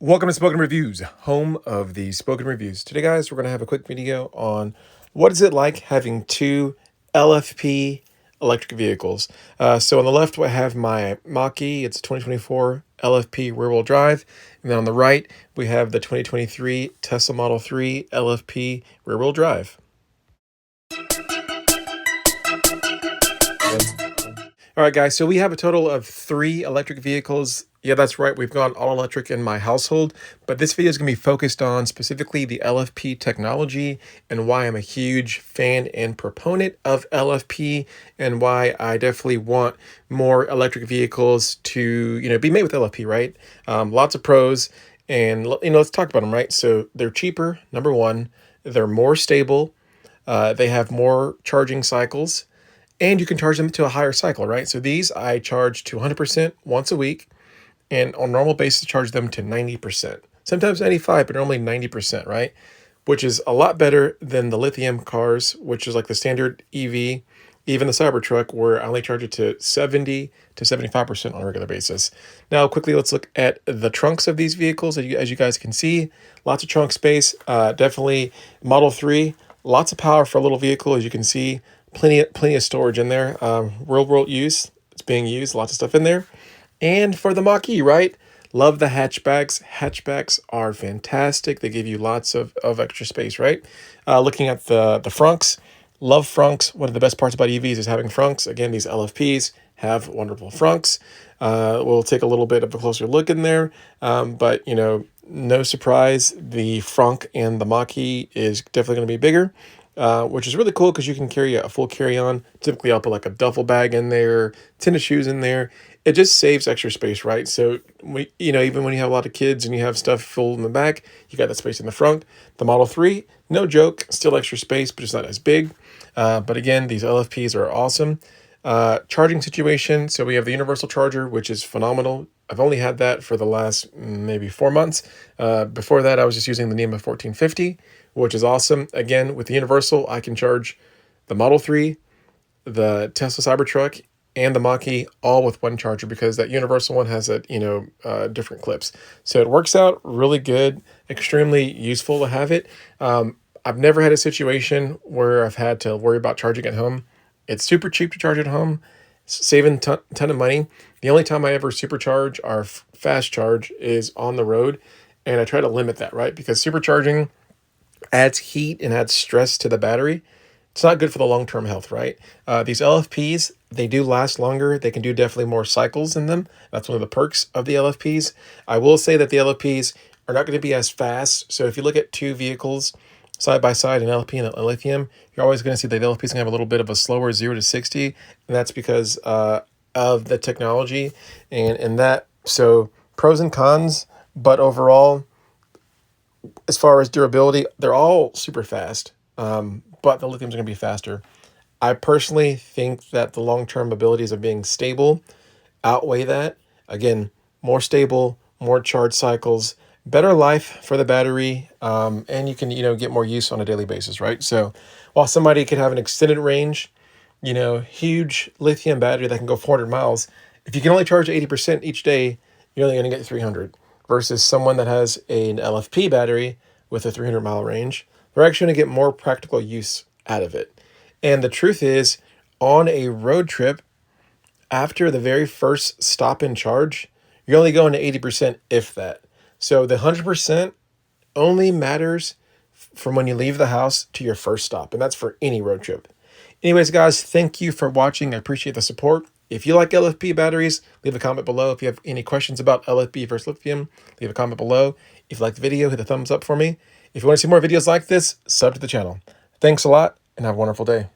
Welcome to Spoken Reviews, home of the Spoken Reviews. Today, guys, we're going to have a quick video on what is it like having two LFP electric vehicles. So on the left, I have my Mach. It's a 2024 LFP rear-wheel drive. And then on the right, we have the 2023 Tesla Model 3 LFP rear-wheel drive. All right, guys, so we have a total of 3 electric vehicles. Yeah, that's right. We've gone all electric in my household, but this video is going to be focused on specifically the LFP technology and why I'm a huge fan and proponent of LFP and why I definitely want more electric vehicles to, be made with LFP, right? Lots of pros and, let's talk about them, right? So they're cheaper, number one. They're more stable. They have more charging cycles. And you can charge them to a higher cycle, right? So these I charge to 100% once a week, and on normal basis charge them to 90%. Sometimes 95, but normally 90%, right? Which is a lot better than the lithium cars, which is like the standard EV, even the Cybertruck, where I only charge it to 70 to 75% on a regular basis. Now, quickly, let's look at the trunks of these vehicles. As you guys can see, lots of trunk space. Definitely Model 3, lots of power for a little vehicle, as you can see. Plenty of storage in there. Real world use. It's being used. Lots of stuff in there. And for the Mach, right? Love the hatchbacks. Hatchbacks are fantastic. They give you lots of extra space, right? Looking at the frunks. Love frunks. One of the best parts about EVs is having frunks. Again, these LFPs have wonderful frunks. We'll take a little bit of a closer look in there. But, no surprise, the frunk and the Mach is definitely going to be bigger. Which is really cool because you can carry a full carry-on. Typically, I'll put like a duffel bag in there, tennis shoes in there. It just saves extra space, right? So, even when you have a lot of kids and you have stuff full in the back, you got that space in the front. The Model 3, no joke, still extra space, but it's not as big. But again, these LFPs are awesome. Charging situation, so we have the universal charger, which is phenomenal. I've only had that for the last maybe 4 months. Before that, I was just using the NEMA 1450, which is awesome. Again, with the universal, I can charge the Model 3, the Tesla Cybertruck, and the Mach all with one charger because that universal one has different clips. So it works out really good, extremely useful to have it. I've never had a situation where I've had to worry about charging at home. It's super cheap to charge at home, saving a ton of money. The only time I ever supercharge or fast charge is on the road, and I try to limit that, right? Because supercharging adds heat and adds stress to the battery. It's not good for the long-term health, right? These LFPs, they do last longer. They can do definitely more cycles in them. That's one of the perks of the LFPs. I will say that the LFPs are not going to be as fast. So if you look at two vehicles side by side, an LFP and a lithium, you're always going to see that the LFP is going to have a little bit of a slower 0 to 60, and that's because of the technology and that. So pros and cons, but overall, as far as durability, they're all super fast, but the lithium's going to be faster. I personally think that the long-term abilities of being stable outweigh that. Again, more stable, more charge cycles, better life for the battery, and you can, get more use on a daily basis, right? So while somebody could have an extended range, huge lithium battery that can go 400 miles, if you can only charge 80% each day, you're only going to get 300 versus someone that has an LFP battery with a 300-mile range. They're actually going to get more practical use out of it. And the truth is, on a road trip, after the very first stop and charge, you're only going to 80%, if that. So the 100% only matters from when you leave the house to your first stop, and that's for any road trip. Anyways, guys, thank you for watching. I appreciate the support. If you like LFP batteries, leave a comment below. If you have any questions about LFP versus lithium, leave a comment below. If you like the video, hit the thumbs up for me. If you want to see more videos like this, sub to the channel. Thanks a lot, and have a wonderful day.